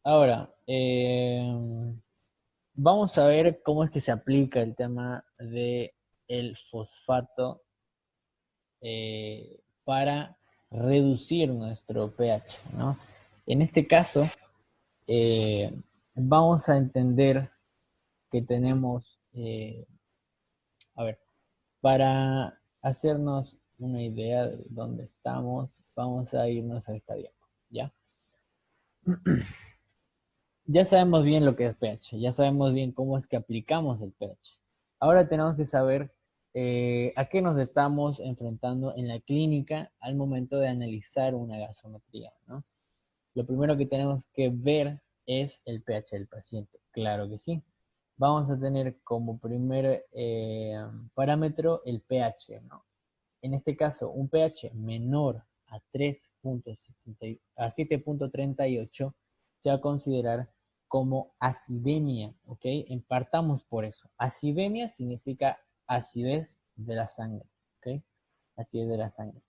Ahora, vamos a ver cómo es que se aplica el tema de el fosfato para reducir nuestro pH, ¿no? En este caso, eh, vamos a entender que tenemos, a ver, para hacernos una idea de dónde estamos, vamos a irnos a esta diapositiva, ¿ya? Ya sabemos bien lo que es pH, ya sabemos bien cómo es que aplicamos el pH. Ahora tenemos que saber a qué nos estamos enfrentando en la clínica al momento de analizar una gasometría, ¿no? Lo primero que tenemos que ver es el pH del paciente, claro que sí. Vamos a tener como primer parámetro el pH, ¿no? En este caso, un pH menor a 7.38 se va a considerar como acidemia, ¿ok? Partamos por eso. Acidemia significa acidez de la sangre, ¿ok? Acidez de la sangre.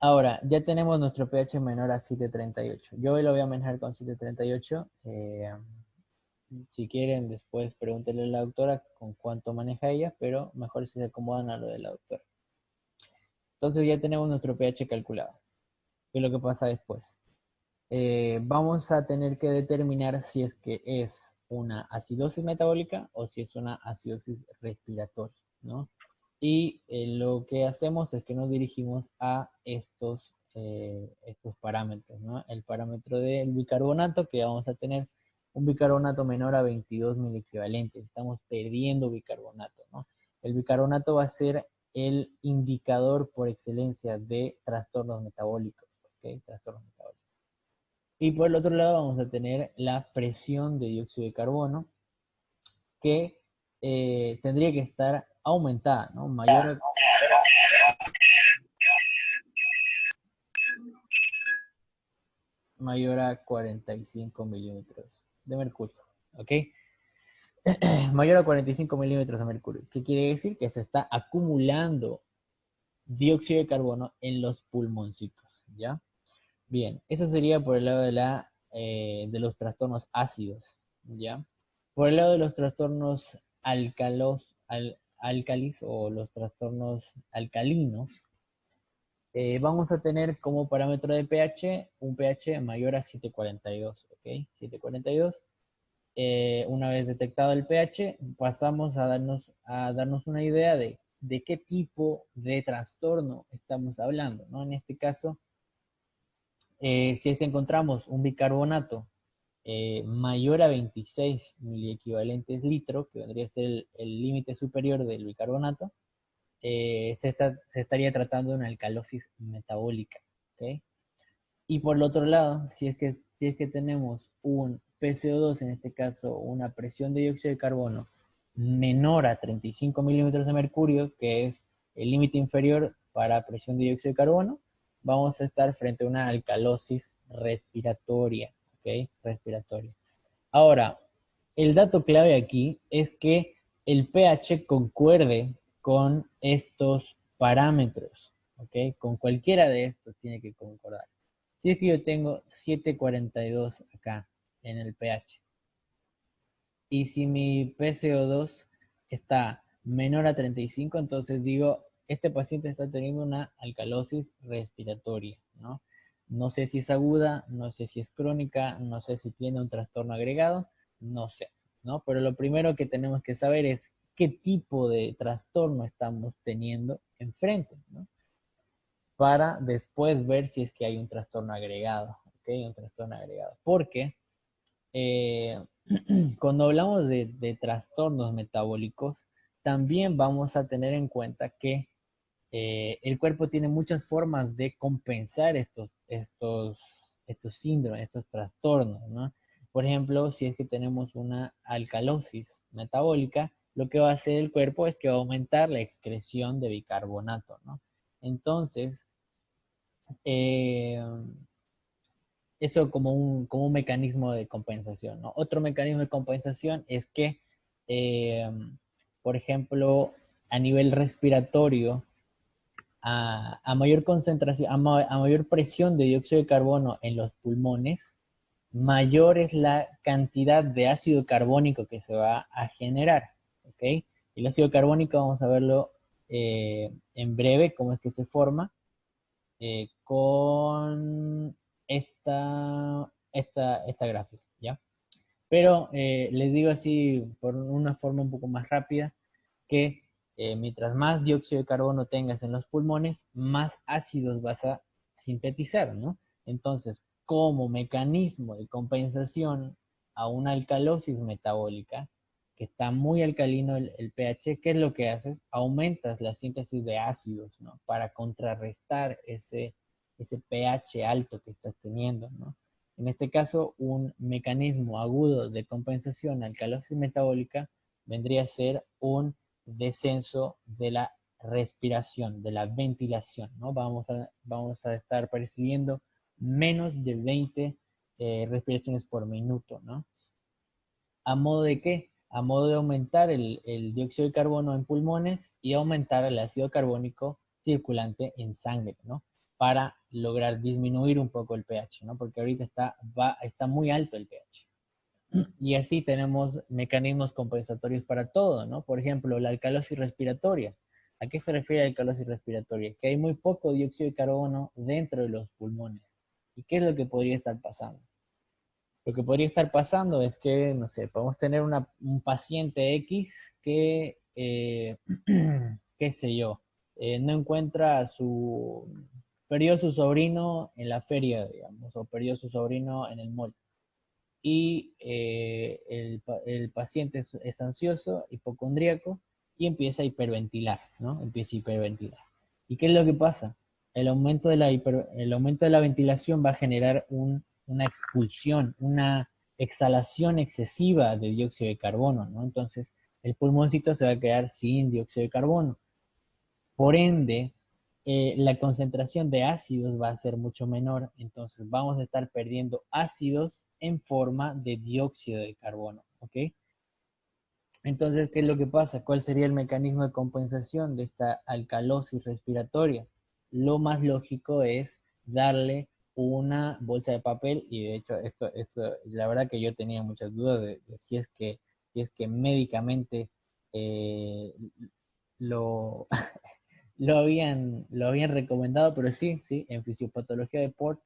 Ahora, ya tenemos nuestro pH menor a 7.38. Yo hoy lo voy a manejar con 7.38. Si quieren, después pregúntenle a la doctora con cuánto maneja ella, pero mejor si se acomodan a lo de la doctora. Entonces ya tenemos nuestro pH calculado. ¿Qué es lo que pasa después? Vamos a tener que determinar si es que es una acidosis metabólica o si es una acidosis respiratoria, ¿no? Y lo que hacemos es que nos dirigimos a estos parámetros, ¿no? El parámetro del bicarbonato, que vamos a tener un bicarbonato menor a 22 miliequivalentes. Estamos perdiendo bicarbonato, ¿no? El bicarbonato va a ser el indicador por excelencia de trastornos metabólicos, ¿ok? Trastornos metabólicos. Y por el otro lado vamos a tener la presión de dióxido de carbono, que tendría que estar aumentada, ¿no? Mayor a 45 milímetros de mercurio, ¿ok? Mayor a 45 milímetros de mercurio. ¿Qué quiere decir? Que se está acumulando dióxido de carbono en los pulmoncitos, ¿ya? Bien, eso sería por el lado de los trastornos ácidos, ¿ya? Por el lado de los trastornos álcalis o los trastornos alcalinos, vamos a tener como parámetro de pH un pH mayor a 7.42, ¿ok? 7.42. Una vez detectado el pH, pasamos a darnos una idea de qué tipo de trastorno estamos hablando, ¿no? En este caso, si es que encontramos un bicarbonato mayor a 26 miliequivalentes litro, que vendría a ser el límite superior del bicarbonato, se estaría tratando de una alcalosis metabólica, ¿ok? Y por el otro lado, si es que tenemos un PCO2, en este caso una presión de dióxido de carbono menor a 35 milímetros de mercurio, que es el límite inferior para presión de dióxido de carbono, vamos a estar frente a una alcalosis respiratoria, ¿ok? Respiratoria. Ahora, el dato clave aquí es que el pH concuerde con estos parámetros, ¿ok? Con cualquiera de estos tiene que concordar. Si es que yo tengo 7.42 acá en el pH y si mi PCO2 está menor a 35, entonces digo, este paciente está teniendo una alcalosis respiratoria, ¿no? No sé si es aguda, no sé si es crónica, no sé si tiene un trastorno agregado, no sé, ¿no? Pero lo primero que tenemos que saber es qué tipo de trastorno estamos teniendo enfrente, ¿no? Para después ver si es que hay un trastorno agregado, ¿ok? Un trastorno agregado. Porque eh, cuando hablamos de trastornos metabólicos, también vamos a tener en cuenta que el cuerpo tiene muchas formas de compensar estos síndromes, estos trastornos, ¿no? Por ejemplo, si es que tenemos una alcalosis metabólica, lo que va a hacer el cuerpo es que va a aumentar la excreción de bicarbonato, ¿no? Entonces, eh, eso como un mecanismo de compensación, ¿no? Otro mecanismo de compensación es que, eh, por ejemplo, a nivel respiratorio, a mayor concentración, a mayor presión de dióxido de carbono en los pulmones, mayor es la cantidad de ácido carbónico que se va a generar, ¿ok? El ácido carbónico vamos a verlo en breve, cómo es que se forma, con esta gráfica, ¿ya? Pero les digo así, por una forma un poco más rápida, que mientras más dióxido de carbono tengas en los pulmones, más ácidos vas a sintetizar, ¿no? Entonces, como mecanismo de compensación a una alcalosis metabólica, que está muy alcalino el pH, ¿qué es lo que haces? Aumentas la síntesis de ácidos, ¿no? Para contrarrestar ese pH alto que estás teniendo, ¿no? En este caso, un mecanismo agudo de compensación a alcalosis metabólica vendría a ser un descenso de la respiración, de la ventilación, ¿no? Vamos a estar percibiendo menos de 20 respiraciones por minuto, ¿no? ¿A modo de qué? A modo de aumentar el dióxido de carbono en pulmones y aumentar el ácido carbónico circulante en sangre, ¿no? Para lograr disminuir un poco el pH, ¿no? Porque ahorita está muy alto el pH. Y así tenemos mecanismos compensatorios para todo, ¿no? Por ejemplo, la alcalosis respiratoria. ¿A qué se refiere la alcalosis respiratoria? Que hay muy poco dióxido de carbono dentro de los pulmones. ¿Y qué es lo que podría estar pasando? Lo que podría estar pasando es que, no sé, podemos tener un paciente X que, qué sé yo, no encuentra perdió a su sobrino en la feria, digamos, o perdió a su sobrino en el mall. Y el paciente es ansioso, hipocondríaco, y empieza a hiperventilar, ¿no? Empieza a hiperventilar. ¿Y qué es lo que pasa? El aumento de la ventilación va a generar una expulsión, una exhalación excesiva de dióxido de carbono, ¿no? Entonces, el pulmoncito se va a quedar sin dióxido de carbono. Por ende, la concentración de ácidos va a ser mucho menor, entonces vamos a estar perdiendo ácidos en forma de dióxido de carbono, ¿ok? Entonces, ¿qué es lo que pasa? ¿Cuál sería el mecanismo de compensación de esta alcalosis respiratoria? Lo más lógico es darle una bolsa de papel, y de hecho la verdad que yo tenía muchas dudas de si es que médicamente eh, lo, lo habían recomendado, pero sí, sí, en fisiopatología de Port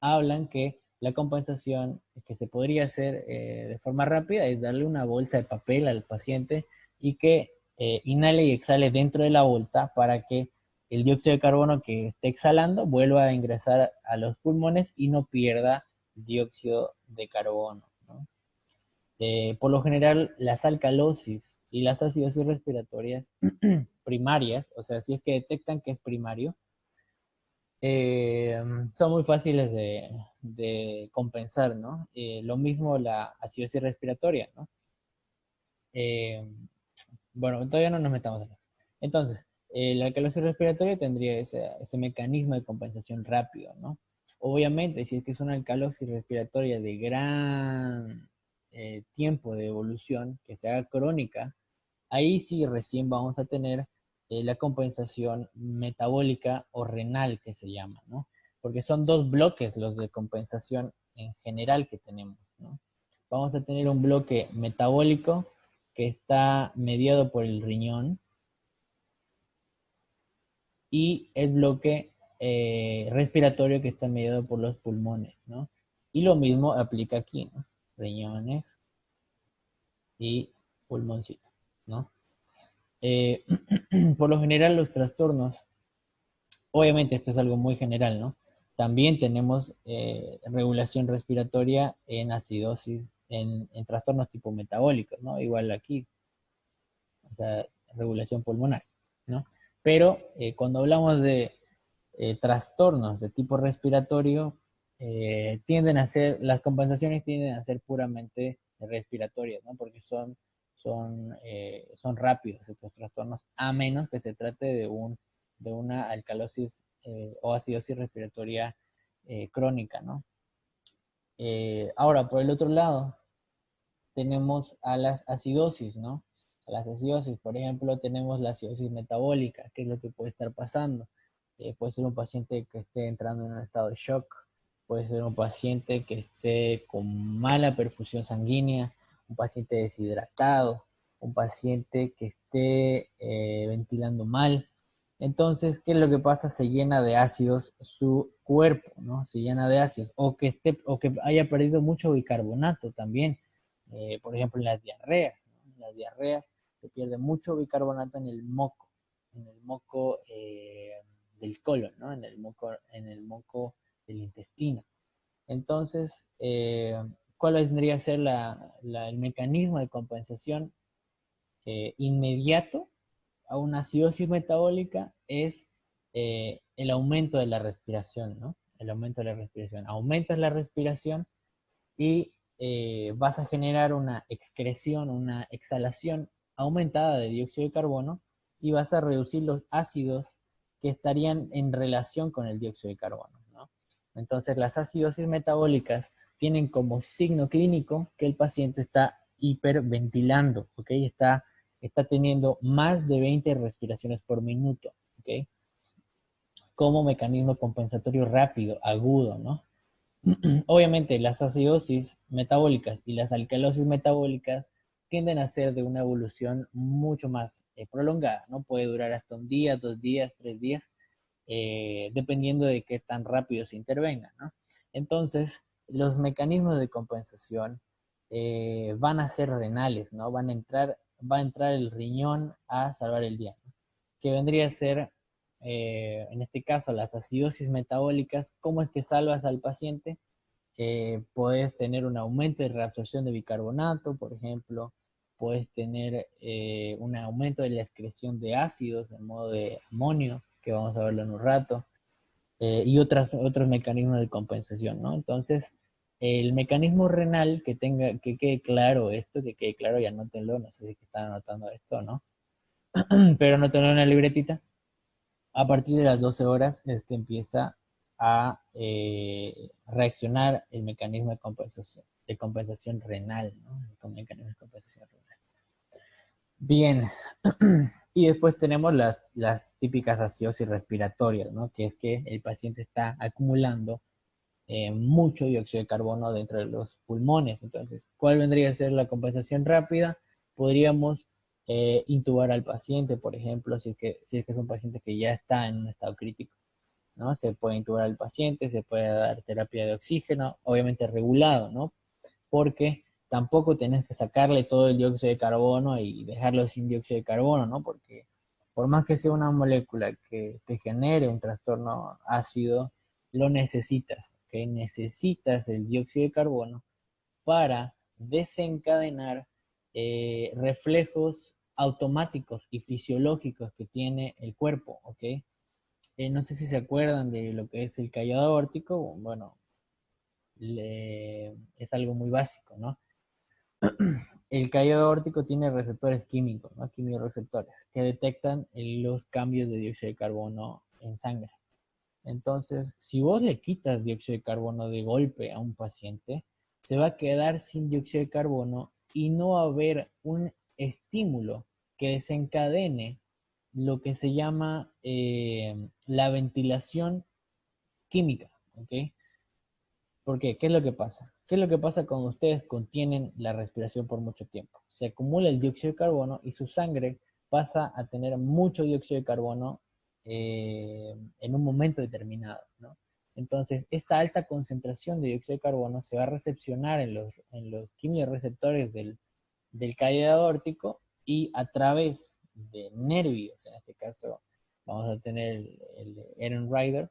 hablan que la compensación que se podría hacer de forma rápida es darle una bolsa de papel al paciente y que inhale y exhale dentro de la bolsa para que el dióxido de carbono que esté exhalando vuelva a ingresar a los pulmones y no pierda dióxido de carbono, ¿no? Por lo general, las alcalosis y las acidosis respiratorias primarias, o sea, si es que detectan que es primario, eh, son muy fáciles de compensar, ¿no? Lo mismo la acidosis respiratoria, ¿no? Eh, bueno, todavía no nos metamos en eso. Entonces, la alcalosis respiratoria tendría ese mecanismo de compensación rápido, ¿no? Obviamente, si es que es una alcalosis respiratoria de gran tiempo de evolución, que se haga crónica, ahí sí recién vamos a tener la compensación metabólica o renal que se llama, ¿no? Porque son dos bloques los de compensación en general que tenemos, ¿no? Vamos a tener un bloque metabólico que está mediado por el riñón y el bloque respiratorio que está mediado por los pulmones, ¿no? Y lo mismo aplica aquí, ¿no? Riñones y pulmoncito, ¿no? Eh, por lo general los trastornos, obviamente esto es algo muy general, ¿no? También tenemos regulación respiratoria en acidosis, en trastornos tipo metabólicos, ¿no? Igual aquí, o sea, regulación pulmonar, ¿no? Pero cuando hablamos de trastornos de tipo respiratorio, las compensaciones tienden a ser puramente respiratorias, ¿no? Porque son rápidos estos trastornos, a menos que se trate de una alcalosis o acidosis respiratoria crónica, ¿no? Ahora, por el otro lado, tenemos a las acidosis, ¿no? A las acidosis, por ejemplo, tenemos la acidosis metabólica, que es lo que puede estar pasando. Puede ser un paciente que esté entrando en un estado de shock, puede ser un paciente que esté con mala perfusión sanguínea, un paciente deshidratado, un paciente que esté ventilando mal. Entonces, ¿qué es lo que pasa? Se llena de ácidos su cuerpo, ¿no? Se llena de ácidos. O que haya perdido mucho bicarbonato también. Por ejemplo, en las diarreas, ¿no? En las diarreas se pierde mucho bicarbonato en el moco del colon, ¿no? En el moco del intestino. Entonces, ¿cuál vendría a ser el mecanismo de compensación inmediato a una acidosis metabólica? Es el aumento de la respiración, ¿no? El aumento de la respiración. Aumentas la respiración y vas a generar una excreción, una exhalación aumentada de dióxido de carbono y vas a reducir los ácidos que estarían en relación con el dióxido de carbono, ¿no? Entonces, las acidosis metabólicas tienen como signo clínico que el paciente está hiperventilando, ¿ok? Está teniendo más de 20 respiraciones por minuto, ¿ok? Como mecanismo compensatorio rápido, agudo, ¿no? Obviamente las acidosis metabólicas y las alcalosis metabólicas tienden a ser de una evolución mucho más prolongada, ¿no? Puede durar hasta un día, 2 días, 3 días, dependiendo de qué tan rápido se intervenga, ¿no? Entonces, los mecanismos de compensación van a ser renales, ¿no? Va a entrar el riñón a salvar el día, ¿no? Que vendría a ser, en este caso, las acidosis metabólicas. ¿Cómo es que salvas al paciente? Puedes tener un aumento de reabsorción de bicarbonato, por ejemplo, puedes tener un aumento de la excreción de ácidos en modo de amonio, que vamos a verlo en un rato, y otros mecanismos de compensación, ¿no? Entonces, el mecanismo renal, que quede claro esto, que quede claro y anótenlo, no sé si están anotando esto, ¿no? Pero anótenlo en la libretita. A partir de las 12 horas es que empieza a reaccionar el mecanismo de compensación renal, ¿no? El mecanismo de compensación renal. Bien, y después tenemos las típicas acidosis respiratorias, ¿no? Que es que el paciente está acumulando mucho dióxido de carbono dentro de los pulmones. Entonces, ¿cuál vendría a ser la compensación rápida? Podríamos intubar al paciente, por ejemplo, si es que es un paciente que ya está en un estado crítico, ¿no? Se puede intubar al paciente, se puede dar terapia de oxígeno, obviamente regulado, ¿no? Porque tampoco tenés que sacarle todo el dióxido de carbono y dejarlo sin dióxido de carbono, ¿no? Porque por más que sea una molécula que te genere un trastorno ácido, lo necesitas, ¿ok? Necesitas el dióxido de carbono para desencadenar reflejos automáticos y fisiológicos que tiene el cuerpo, ¿ok? No sé si se acuerdan de lo que es el callado aórtico. Bueno, es algo muy básico, ¿no? El callado aórtico tiene receptores químicos, ¿no? Quimiorreceptores, que detectan los cambios de dióxido de carbono en sangre. Entonces, si vos le quitas dióxido de carbono de golpe a un paciente, se va a quedar sin dióxido de carbono y no va a haber un estímulo que desencadene lo que se llama la ventilación química, ¿ok? ¿Por qué? ¿Qué es lo que pasa? ¿Qué es lo que pasa cuando ustedes contienen la respiración por mucho tiempo? Se acumula el dióxido de carbono y su sangre pasa a tener mucho dióxido de carbono en un momento determinado, ¿no? Entonces, esta alta concentración de dióxido de carbono se va a recepcionar en los quimiorreceptores del callado aórtico y a través de nervios, en este caso vamos a tener el Aaron Rider,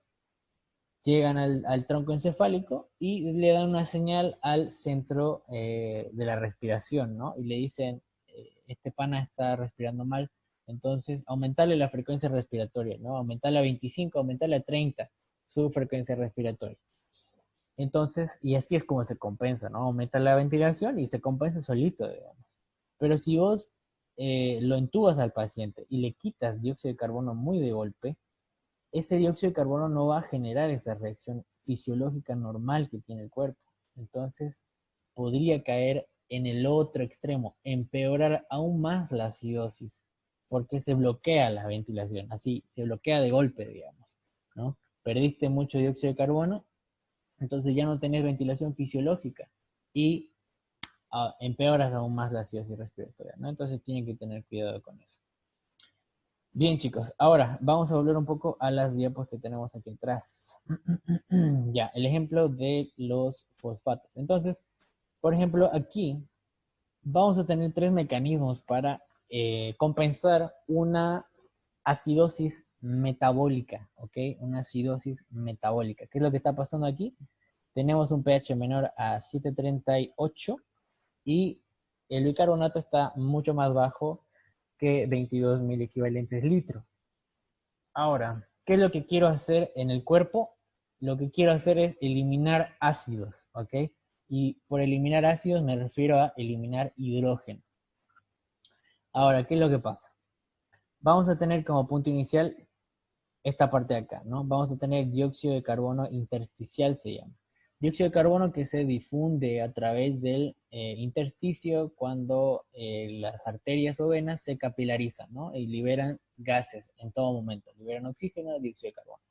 llegan al tronco encefálico y le dan una señal al centro de la respiración, ¿no? Y le dicen, este pana está respirando mal, entonces aumentarle la frecuencia respiratoria, ¿no? Aumentarle a 25, aumentarle a 30 su frecuencia respiratoria. Entonces, y así es como se compensa, ¿no? Aumenta la ventilación y se compensa solito, digamos. Pero si vos lo entubas al paciente y le quitas dióxido de carbono muy de golpe, ese dióxido de carbono no va a generar esa reacción fisiológica normal que tiene el cuerpo. Entonces, podría caer en el otro extremo, empeorar aún más la acidosis, porque se bloquea la ventilación, así, se bloquea de golpe, digamos, ¿no? Perdiste mucho dióxido de carbono Entonces ya no tenés ventilación fisiológica y empeoras aún más la acidosis respiratoria, ¿no? Entonces tienen que tener cuidado con eso. Bien, chicos, ahora vamos a volver un poco a las diapos que tenemos aquí atrás. Ya, el ejemplo de los fosfatos. Entonces, por ejemplo, aquí vamos a tener tres mecanismos para compensar una acidosis metabólica, ¿ok? Una acidosis metabólica. ¿Qué es lo que está pasando aquí? Tenemos un pH menor a 738 y el bicarbonato está mucho más bajo que 22 mil equivalentes litro. Ahora, ¿qué es lo que quiero hacer en el cuerpo? Lo que quiero hacer es eliminar ácidos, ¿ok? Y por eliminar ácidos me refiero a eliminar hidrógeno. Ahora, ¿qué es lo que pasa? Vamos a tener como punto inicial esta parte de acá, ¿no? Vamos a tener dióxido de carbono intersticial, se llama. Dióxido de carbono que se difunde a través del intersticio cuando las arterias o venas se capilarizan, ¿no? Y liberan gases en todo momento. Liberan oxígeno y dióxido de carbono.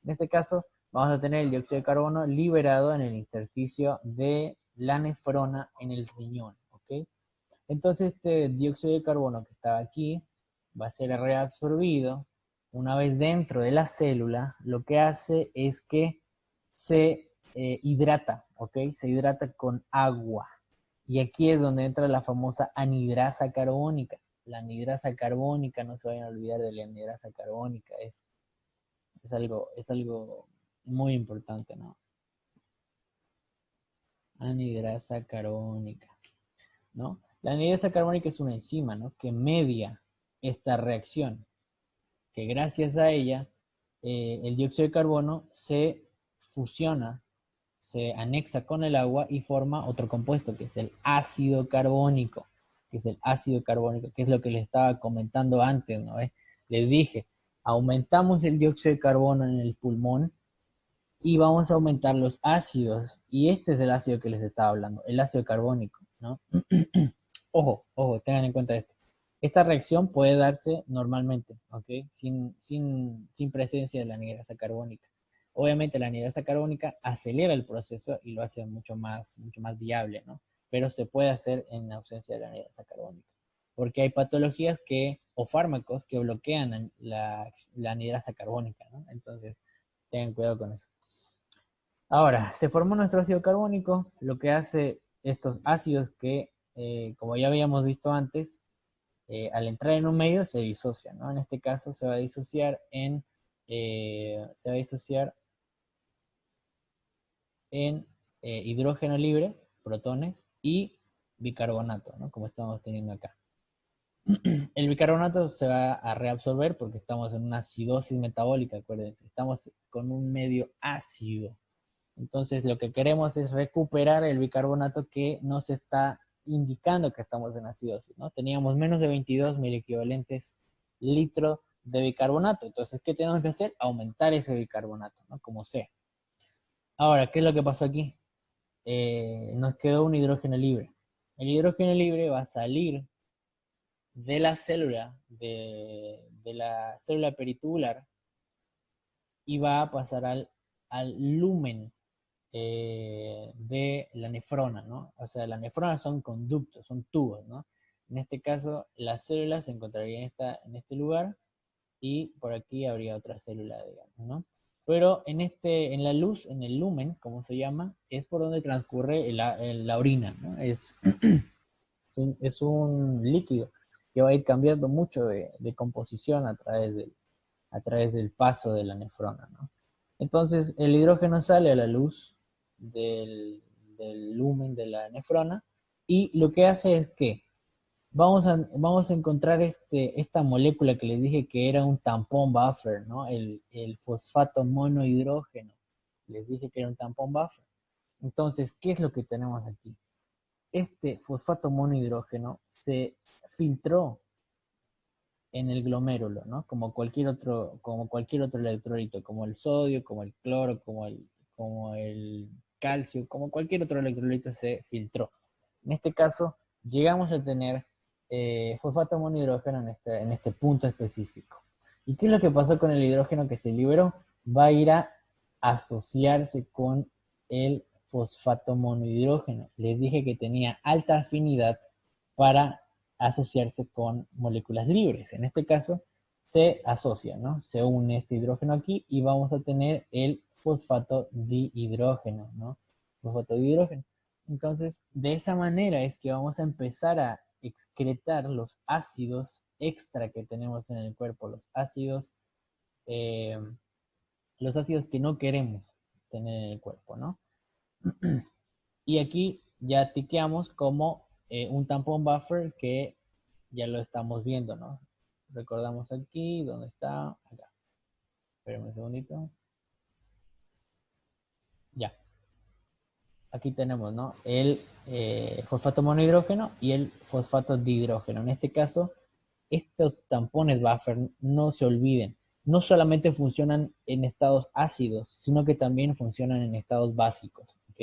En este caso, vamos a tener el dióxido de carbono liberado en el intersticio de la nefrona en el riñón, ¿ok? Entonces, este dióxido de carbono que estaba aquí va a ser reabsorbido una vez dentro de la célula. Lo que hace es que se hidrata, ¿ok? Se hidrata con agua. Y aquí es donde entra la famosa anhidrasa carbónica. La anhidrasa carbónica, no se vayan a olvidar de la anhidrasa carbónica, es algo muy importante, ¿no? Anhidrasa carbónica, ¿no? La anhidrasa carbónica es una enzima, ¿no? Que media esta reacción, que gracias a ella el dióxido de carbono se fusiona, se anexa con el agua y forma otro compuesto que es el ácido carbónico, que es lo que les estaba comentando antes, ¿no? Les dije, aumentamos el dióxido de carbono en el pulmón y vamos a aumentar los ácidos. Y este es el ácido que les estaba hablando, el ácido carbónico, ¿no? Ojo, tengan en cuenta esto. Esta reacción puede darse normalmente, ¿ok? Sin presencia de la anhidrasa carbónica. Obviamente la anhidrasa carbónica acelera el proceso y lo hace mucho más viable, ¿no? Pero se puede hacer en ausencia de la anhidrasa carbónica. Porque hay patologías o fármacos que bloquean la anhidrasa carbónica, ¿no? Entonces, tengan cuidado con eso. Ahora, se formó nuestro ácido carbónico, lo que hace estos ácidos que, como ya habíamos visto antes, al entrar en un medio se disocian, ¿no? En este caso se va a disociar en hidrógeno libre, protones, y bicarbonato, ¿no? Como estamos teniendo acá. El bicarbonato se va a reabsorber porque estamos en una acidosis metabólica, acuérdense, estamos con un medio ácido. Entonces lo que queremos es recuperar el bicarbonato que nos está indicando que estamos en acidosis, ¿no? Teníamos menos de 22 mil equivalentes litro de bicarbonato. Entonces, ¿qué tenemos que hacer? Aumentar ese bicarbonato, ¿no? Como sea. Ahora, ¿qué es lo que pasó aquí? Nos quedó un hidrógeno libre. El hidrógeno libre va a salir de la célula, de la célula peritubular, y va a pasar al lumen de la nefrona, ¿no? O sea, las nefronas son conductos, son tubos, ¿no? En este caso, las células se encontrarían en este lugar y por aquí habría otra célula, digamos, ¿no? Pero en la luz, en el lumen, como se llama, es por donde transcurre la orina, ¿no? Es un líquido que va a ir cambiando mucho de composición a través del paso de la nefrona, ¿no? Entonces, el hidrógeno sale a la luz del lumen de la nefrona y lo que hace es que vamos a encontrar esta molécula que les dije que era un tampón buffer, ¿no? El fosfato monohidrógeno. Les dije que era un tampón buffer. Entonces, ¿qué es lo que tenemos aquí? Este fosfato monohidrógeno se filtró en el glomérulo, ¿no? Como cualquier otro electrolito, como el sodio, como el cloro, como el calcio, como cualquier otro electrolito se filtró. En este caso, llegamos a tener fosfato monohidrógeno en este punto específico. ¿Y qué es lo que pasó con el hidrógeno que se liberó? Va a ir a asociarse con el fosfato monohidrógeno. Les dije que tenía alta afinidad para asociarse con moléculas libres. En este caso, se asocia, ¿no? Se une este hidrógeno aquí y vamos a tener el fosfato dihidrógeno, ¿no? Fosfato dihidrógeno. Entonces, de esa manera es que vamos a empezar a excretar los ácidos extra que tenemos en el cuerpo, eh, los ácidos que no queremos tener en el cuerpo, ¿no? Y aquí ya tiqueamos como un tampón buffer que ya lo estamos viendo, ¿no? Recordamos aquí, ¿dónde está? Acá. Espérenme un segundito. Ya. Aquí tenemos, ¿no? El fosfato monohidrógeno y el fosfato dihidrógeno. En este caso, estos tampones buffer, no se olviden, no solamente funcionan en estados ácidos, sino que también funcionan en estados básicos, ¿ok?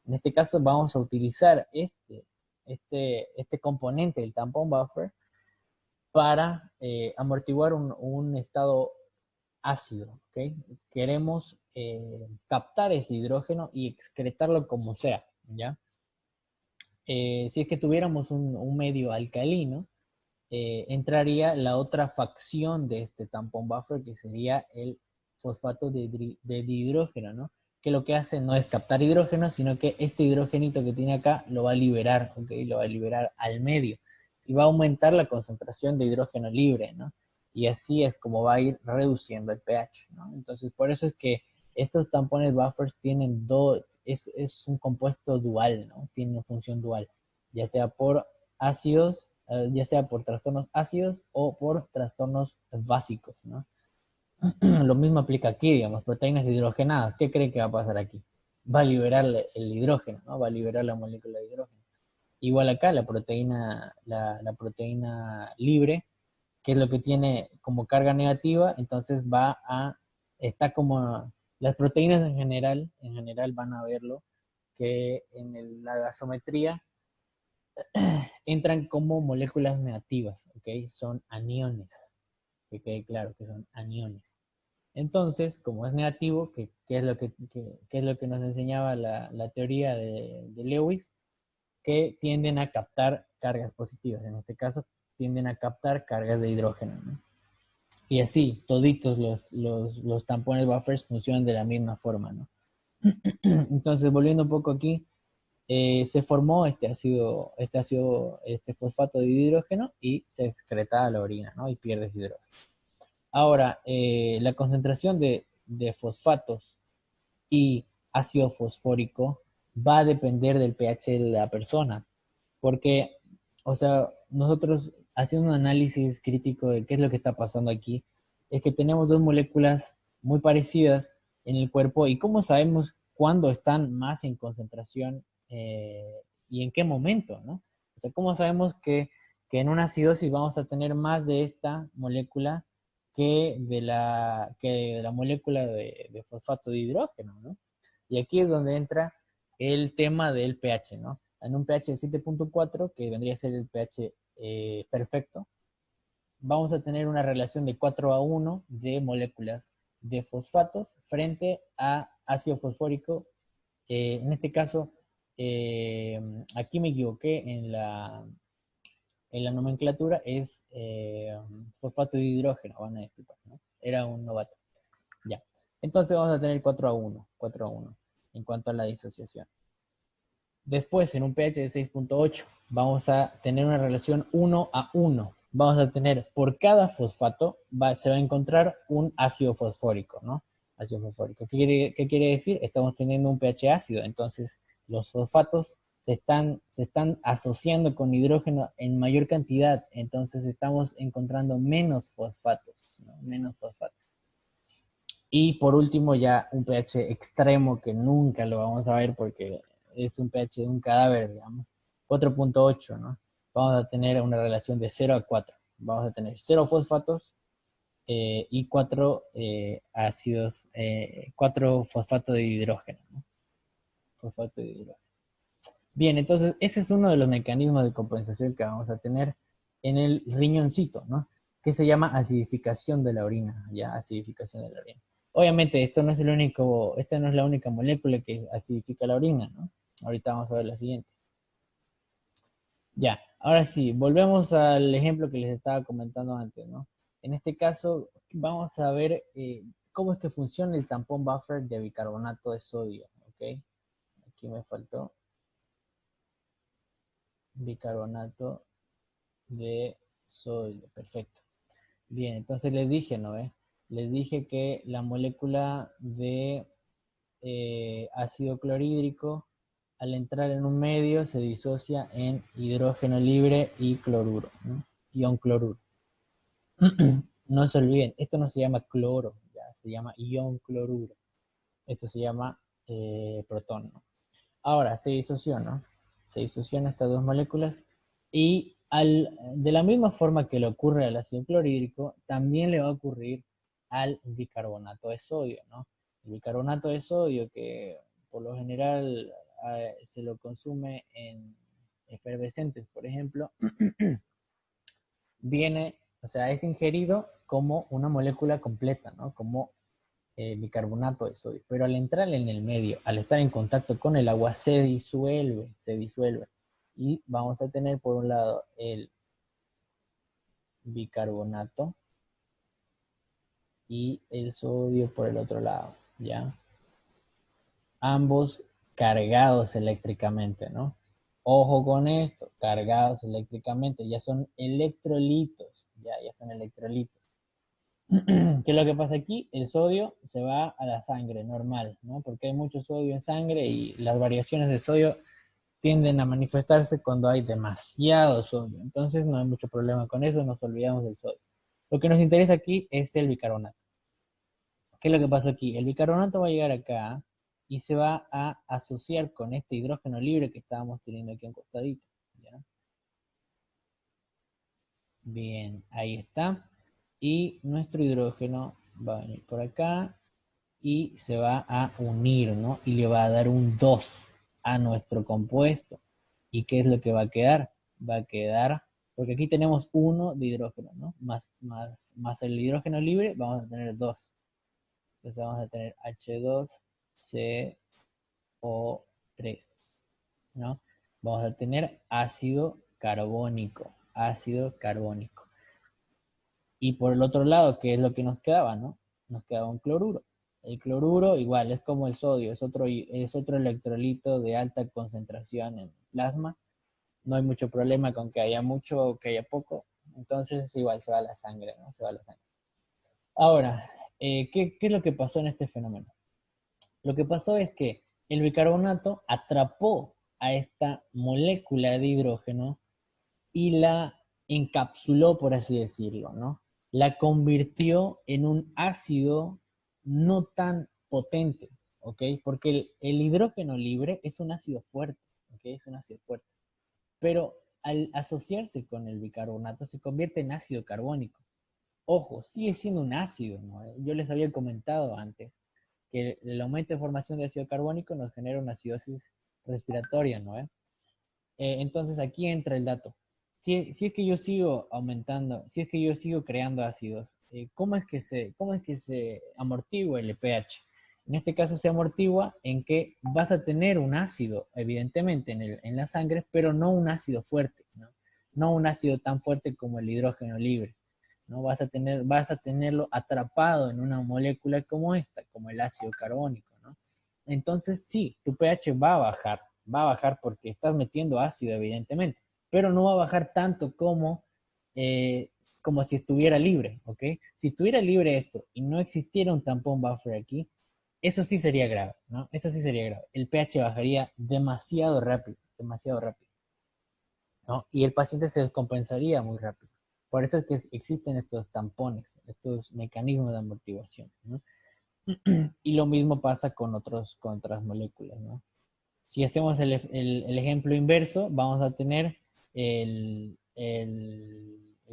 En este caso vamos a utilizar este componente del tampón buffer para amortiguar un estado ácido, ¿ok? Queremos captar ese hidrógeno y excretarlo como sea, ¿ya? Si es que tuviéramos un medio alcalino, entraría la otra facción de este tampón buffer, que sería el fosfato de dihidrógeno, ¿no? Que lo que hace no es captar hidrógeno, sino que este hidrogenito que tiene acá lo va a liberar, ¿ok? Lo va a liberar al medio y va a aumentar la concentración de hidrógeno libre, ¿no? Y así es como va a ir reduciendo el pH, ¿no? Entonces, por eso es que estos tampones buffers tienen es un compuesto dual, ¿no? Tiene una función dual, ya sea por ácidos, ya sea por trastornos ácidos o por trastornos básicos, ¿no? Lo mismo aplica aquí, digamos, proteínas hidrogenadas. ¿Qué creen que va a pasar aquí? Va a liberar el hidrógeno, ¿no? Va a liberar la molécula de hidrógeno. Igual acá, la proteína libre, que es lo que tiene como carga negativa, entonces está como, las proteínas en general van a verlo, que en la gasometría entran como moléculas negativas, ¿ok? Son aniones, que quede claro que son aniones. Entonces, como es negativo, ¿qué es lo qué es lo que nos enseñaba la teoría de Lewis? Que tienden a captar cargas positivas. En este caso, tienden a captar cargas de hidrógeno, ¿no? Y así, toditos los tampones buffers funcionan de la misma forma, ¿no? Entonces, volviendo un poco aquí, se formó este fosfato de hidrógeno y se excreta a la orina, ¿no? Y pierde hidrógeno. Ahora, la concentración de fosfatos y ácido fosfórico va a depender del pH de la persona, porque, o sea, nosotros haciendo un análisis crítico de qué es lo que está pasando aquí, es que tenemos dos moléculas muy parecidas en el cuerpo y cómo sabemos cuándo están más en concentración y en qué momento, ¿no? O sea, cómo sabemos que en una acidosis vamos a tener más de esta molécula que de la molécula de fosfato de hidrógeno, ¿no? Y aquí es donde entra el tema del pH, ¿no? En un pH de 7.4, que vendría a ser el pH perfecto, vamos a tener una relación de 4:1 de moléculas de fosfatos frente a ácido fosfórico. En este caso, aquí me equivoqué en la nomenclatura, es fosfato de hidrógeno, van a disculpar, ¿no? Era un novato. Ya. Entonces vamos a tener 4:1 en cuanto a la disociación. Después, en un pH de 6.8, vamos a tener una relación 1:1. Vamos a tener, por cada fosfato, se va a encontrar un ácido fosfórico, ¿no? Ácido fosfórico. ¿Qué quiere decir? Estamos teniendo un pH ácido, entonces los fosfatos se están asociando con hidrógeno en mayor cantidad, entonces estamos encontrando menos fosfatos, ¿no? Menos fosfatos. Y por último, ya un pH extremo que nunca lo vamos a ver porque es un pH de un cadáver, digamos, 4.8, ¿no? Vamos a tener una relación de 0:4. Vamos a tener 0 fosfatos y 4 ácidos, 4 fosfatos de hidrógeno, ¿no? Fosfato de hidrógeno. Bien, entonces ese es uno de los mecanismos de compensación que vamos a tener en el riñoncito, ¿no? Que se llama acidificación de la orina, ya, acidificación de la orina. Obviamente, esto no es el único, esta no es la única molécula que acidifica la orina, ¿no? Ahorita vamos a ver la siguiente. Ya, ahora sí, volvemos al ejemplo que les estaba comentando antes, ¿no? En este caso, vamos a ver cómo es que funciona el tampón buffer de bicarbonato de sodio, ¿ok? Aquí me faltó bicarbonato de sodio, perfecto. Bien, entonces les dije, ¿no? Les dije que la molécula de ácido clorhídrico, al entrar en un medio, se disocia en hidrógeno libre y cloruro, ¿no? Ion cloruro. No se olviden, esto no se llama cloro, ya, se llama ion cloruro. Esto se llama protón, ¿no? Ahora, se disoció, ¿no? Se disocionan estas dos moléculas y de la misma forma que le ocurre al ácido clorhídrico, también le va a ocurrir al bicarbonato de sodio, ¿no? El bicarbonato de sodio, que por lo general se lo consume en efervescentes, por ejemplo, viene, o sea, es ingerido como una molécula completa, ¿no? Como bicarbonato de sodio. Pero al entrar en el medio, al estar en contacto con el agua, se disuelve, se disuelve. Y vamos a tener por un lado el bicarbonato y el sodio por el otro lado, ¿ya? Ambos cargados eléctricamente, ¿no? Ojo con esto, cargados eléctricamente, ya son electrolitos, ya son electrolitos. ¿Qué es lo que pasa aquí? El sodio se va a la sangre normal, ¿no? Porque hay mucho sodio en sangre y las variaciones de sodio tienden a manifestarse cuando hay demasiado sodio. Entonces no hay mucho problema con eso, nos olvidamos del sodio. Lo que nos interesa aquí es el bicarbonato. ¿Qué es lo que pasa aquí? El bicarbonato va a llegar acá y se va a asociar con este hidrógeno libre que estábamos teniendo aquí en costadito. ¿Ya? Bien, ahí está. Y nuestro hidrógeno va a venir por acá y se va a unir, ¿no? Y le va a dar un 2 a nuestro compuesto. ¿Y qué es lo que va a quedar? Va a quedar, porque aquí tenemos uno de hidrógeno, ¿no? Más el hidrógeno libre, vamos a tener 2. Entonces vamos a tener H2CO3, ¿no? Vamos a tener ácido carbónico. Y por el otro lado, ¿qué es lo que nos quedaba, no? Nos quedaba un cloruro. El cloruro igual es como el sodio, es otro electrolito de alta concentración en plasma. No hay mucho problema con que haya mucho o que haya poco. Entonces igual se va a la sangre, ¿no? Se va a la sangre. Ahora, ¿qué es lo que pasó en este fenómeno? Lo que pasó es que el bicarbonato atrapó a esta molécula de hidrógeno y la encapsuló, por así decirlo, ¿no? La convirtió en un ácido no tan potente, ¿ok? Porque el hidrógeno libre es un ácido fuerte, ¿ok? Es un ácido fuerte. Pero al asociarse con el bicarbonato se convierte en ácido carbónico. Ojo, sigue siendo un ácido, ¿no? Yo les había comentado antes que el aumento de formación de ácido carbónico nos genera una acidosis respiratoria, ¿no? Entonces aquí entra el dato. Si es que yo sigo aumentando, si es que yo sigo creando ácidos, ¿cómo es que se amortigua el pH? En este caso se amortigua en que vas a tener un ácido, evidentemente, en la sangre, pero no un ácido fuerte, ¿no? No un ácido tan fuerte como el hidrógeno libre, ¿no? Vas a tenerlo atrapado en una molécula como esta, como el ácido carbónico, ¿no? Entonces sí, tu pH va a bajar porque estás metiendo ácido, evidentemente, pero no va a bajar tanto eh, como si estuviera libre, ¿ok? Si estuviera libre esto y no existiera un tampón buffer aquí, eso sí sería grave, ¿no? Eso sí sería grave. El pH bajaría demasiado rápido, ¿no? Y el paciente se descompensaría muy rápido. Por eso es que existen estos tampones, estos mecanismos de amortiguación, ¿no? Y lo mismo pasa con otras moléculas, ¿no? Si hacemos el ejemplo inverso, vamos a tener el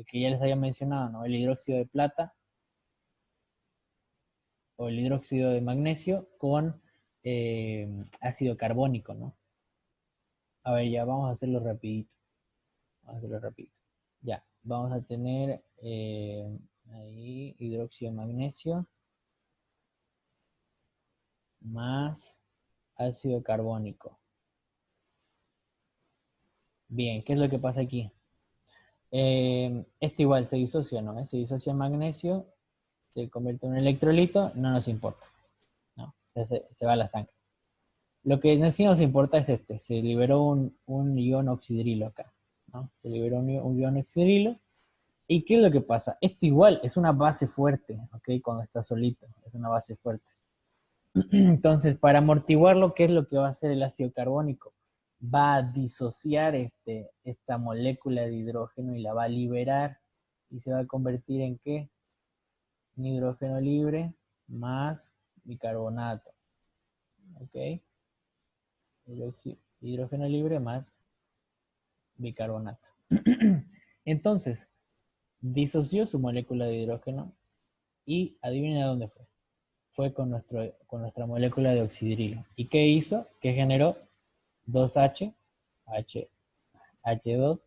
que ya les había mencionado, ¿no? El hidróxido de plata o el hidróxido de magnesio con ácido carbónico, ¿no? A ver, ya vamos a hacerlo rapidito. Vamos a hacerlo rapidito. Ya, vamos a tener ahí hidróxido de magnesio más ácido carbónico. Bien, ¿qué es lo que pasa aquí? Este igual se disocia, ¿no? Se disocia el magnesio, se convierte en un electrolito, no nos importa, ¿no? Se va a la sangre. Lo que sí nos importa es este, se liberó un ion oxidrilo acá, ¿no? Se liberó un ion oxidrilo. ¿Y qué es lo que pasa? Esto igual es una base fuerte, ¿ok? Cuando está solito, es una base fuerte. Entonces, para amortiguarlo, ¿qué es lo que va a hacer el ácido carbónico? Va a disociar esta molécula de hidrógeno y la va a liberar y se va a convertir en ¿qué? En hidrógeno libre más bicarbonato, ¿ok? Hidrógeno libre más bicarbonato. Entonces, disoció su molécula de hidrógeno y adivina dónde fue. Fue con nuestra molécula de oxidrilo. ¿Y qué hizo? Que generó 2H, H2O,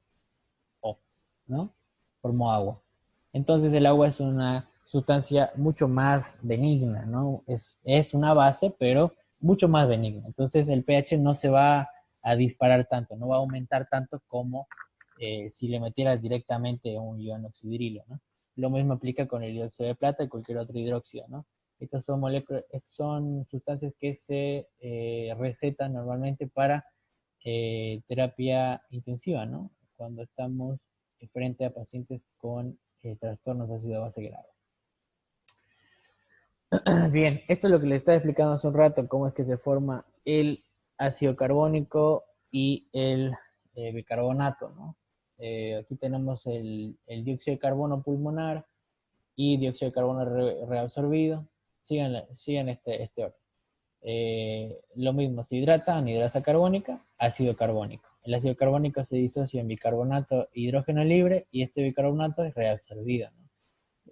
¿no? Formó agua. Entonces el agua es una sustancia mucho más benigna, ¿no? Es una base, pero mucho más benigna. Entonces el pH no se va a disparar tanto, no va a aumentar tanto como si le metieras directamente un ion oxidrilo, ¿no? Lo mismo aplica con el dióxido de plata y cualquier otro hidróxido, ¿no? Estas son moléculas, son sustancias que se recetan normalmente para terapia intensiva, ¿no? Cuando estamos frente a pacientes con trastornos de ácido base graves. Bien, esto es lo que les estaba explicando hace un rato, cómo es que se forma el ácido carbónico y el bicarbonato, ¿no? Aquí tenemos el dióxido de carbono pulmonar y dióxido de carbono reabsorbido. Sigan este orden. Lo mismo, se hidrata, anhidrasa carbónica, ácido carbónico. El ácido carbónico se disocia en bicarbonato e hidrógeno libre y este bicarbonato es reabsorbido, ¿no?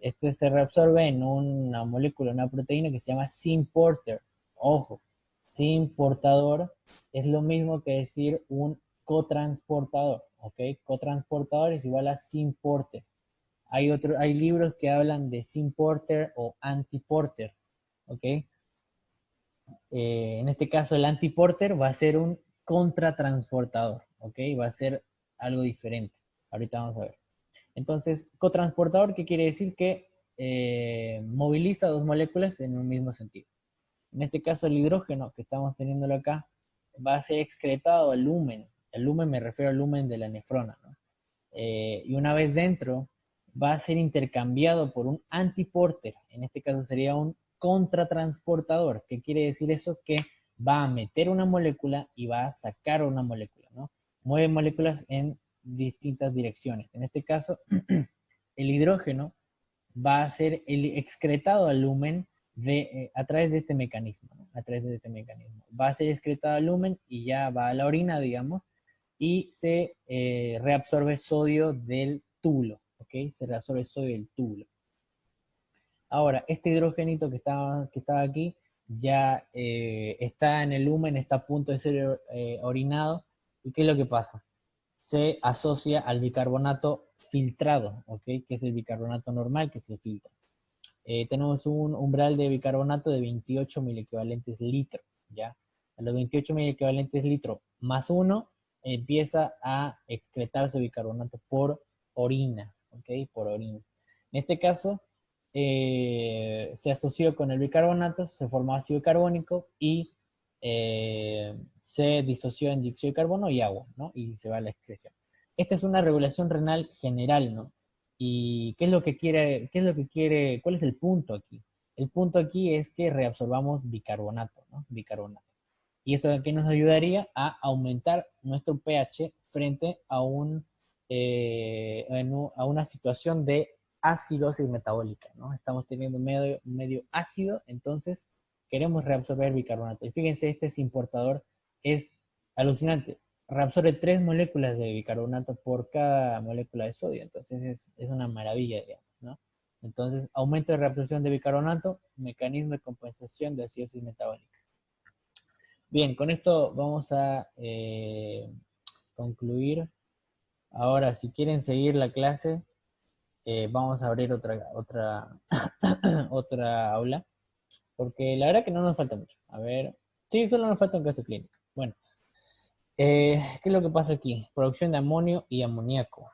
Este se reabsorbe en una molécula, una proteína que se llama syn-porter. Ojo, syn-portador es lo mismo que decir un cotransportador, ¿ok? Cotransportador es igual a syn-porter. Hay libros que hablan de syn-porter o anti-porter, ¿ok? En este caso el anti-porter va a ser un contratransportador, ¿ok? Va a ser algo diferente. Ahorita vamos a ver. Entonces, cotransportador, ¿qué quiere decir? Que moviliza dos moléculas en un mismo sentido. En este caso, el hidrógeno que estamos teniéndolo acá va a ser excretado al lumen. El lumen me refiero al lumen de la nefrona, ¿no? Y una vez dentro, va a ser intercambiado por un antiporter. En este caso sería un contratransportador. ¿Qué quiere decir eso? Que va a meter una molécula y va a sacar una molécula, ¿no? Mueve moléculas en distintas direcciones. En este caso, el hidrógeno va a ser excretado al lumen a través de este mecanismo, ¿no? A través de este mecanismo. Va a ser excretado al lumen y ya va a la orina, digamos, y se reabsorbe sodio del túbulo, ¿ok? Se reabsorbe sodio del túbulo. Ahora, este hidrogenito que estaba aquí ya está en el lumen, está a punto de ser orinado. ¿Y qué es lo que pasa? Se asocia al bicarbonato filtrado, ¿ok? Que es el bicarbonato normal que se filtra. Tenemos un umbral de bicarbonato de 28 mil equivalentes litro, ¿ya? A los 28 mil equivalentes litro más 1 empieza a excretarse bicarbonato por orina, ¿ok? Por orina. En este caso, se asoció con el bicarbonato, se formó ácido carbónico y se disoció en dióxido de carbono y agua, ¿no? Y se va a la excreción. Esta es una regulación renal general, ¿no? ¿Y cuál es el punto aquí? El punto aquí es que reabsorbamos bicarbonato, ¿no? Bicarbonato. Y eso aquí nos ayudaría a aumentar nuestro pH frente a una situación de acidosis metabólica, ¿no? Estamos teniendo medio ácido, entonces queremos reabsorber bicarbonato. Y fíjense, este importador es alucinante. Reabsorbe 3 moléculas de bicarbonato por cada molécula de sodio, entonces es una maravilla, digamos, ¿no? Entonces, aumento de reabsorción de bicarbonato, mecanismo de compensación de acidosis metabólica. Bien, con esto vamos a concluir. Ahora, si quieren seguir la clase, vamos a abrir otra aula, porque la verdad que no nos falta mucho. A ver. Sí, solo nos falta un caso clínico. Bueno, ¿qué es lo que pasa aquí? Producción de amonio y amoníaco.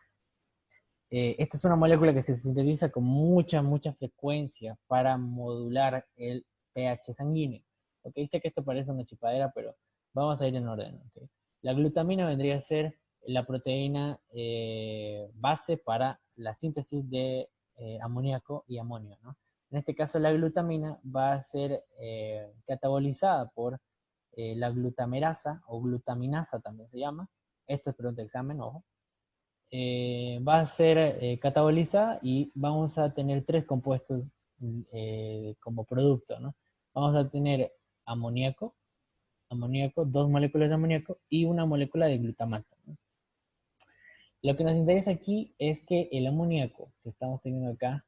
Esta es una molécula que se sintetiza con mucha frecuencia para modular el pH sanguíneo. ¿Ok? Sé que esto parece una chupadera, pero vamos a ir en orden. ¿Ok? La glutamina vendría a ser la proteína base para la síntesis de amoníaco y amonio, ¿no? En este caso, la glutamina va a ser catabolizada por la glutamerasa o glutaminasa también se llama. Esto es pregunta de examen, ojo. Va a ser catabolizada y vamos a tener tres compuestos como producto, ¿no? Vamos a tener amoníaco, dos moléculas de amoníaco y una molécula de glutamato, ¿no? Lo que nos interesa aquí es que el amoníaco que estamos teniendo acá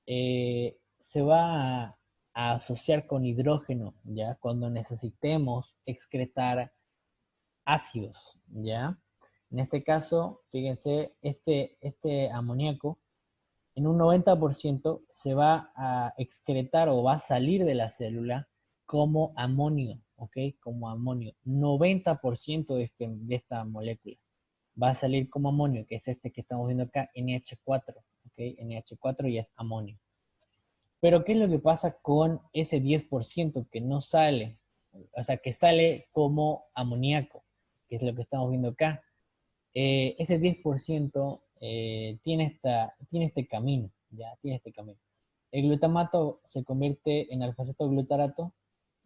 se va a asociar con hidrógeno, ¿ya? Cuando necesitemos excretar ácidos, ¿ya? En este caso, fíjense, este amoníaco en un 90% se va a excretar o va a salir de la célula como amonio, ¿ok? Como amonio. 90% de esta molécula va a salir como amonio, que es este que estamos viendo acá, NH4, ¿ok? NH4 y es amonio. Pero, ¿qué es lo que pasa con ese 10% que no sale? O sea, que sale como amoníaco, que es lo que estamos viendo acá. Ese 10% tiene este camino, ¿ya? Tiene este camino. El glutamato se convierte en alfa-cetoglutarato,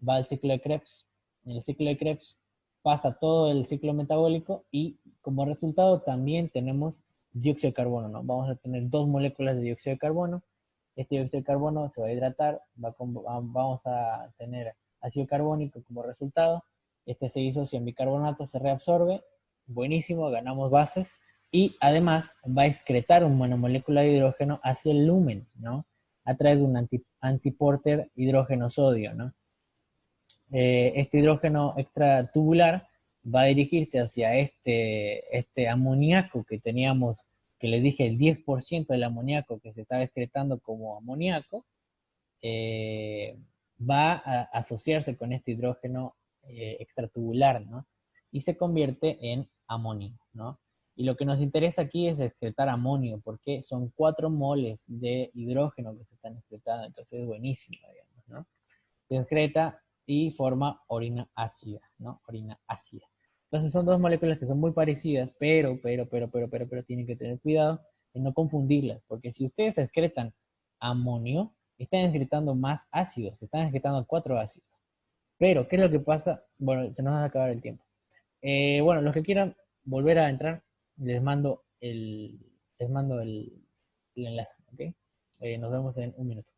va al ciclo de Krebs. En el ciclo de Krebs pasa todo el ciclo metabólico y como resultado también tenemos dióxido de carbono, ¿no? Vamos a tener dos moléculas de dióxido de carbono. Este dióxido de carbono se va a hidratar, vamos a tener ácido carbónico como resultado. Este se disocia en bicarbonato, se reabsorbe, buenísimo, ganamos bases y además va a excretar una monomolécula de hidrógeno hacia el lumen, ¿no? A través de un antiporter hidrógeno-sodio, ¿no? Este hidrógeno extratubular va a dirigirse hacia este amoníaco que teníamos, que les dije, el 10% del amoníaco que se estaba excretando como amoníaco, va a asociarse con este hidrógeno extratubular, ¿no? Y se convierte en amonio, ¿no? Y lo que nos interesa aquí es excretar amonio, porque son 4 moles de hidrógeno que se están excretando, entonces es buenísimo, digamos, ¿no? Se excreta y forma orina ácida, ¿no? Orina ácida. Entonces son dos moléculas que son muy parecidas, pero tienen que tener cuidado en no confundirlas, porque si ustedes excretan amonio, están excretando más ácidos, están excretando 4 ácidos. Pero, ¿qué es lo que pasa? Bueno, se nos va a acabar el tiempo. Bueno, los que quieran volver a entrar, les mando el enlace, ¿ok? Nos vemos en un minuto.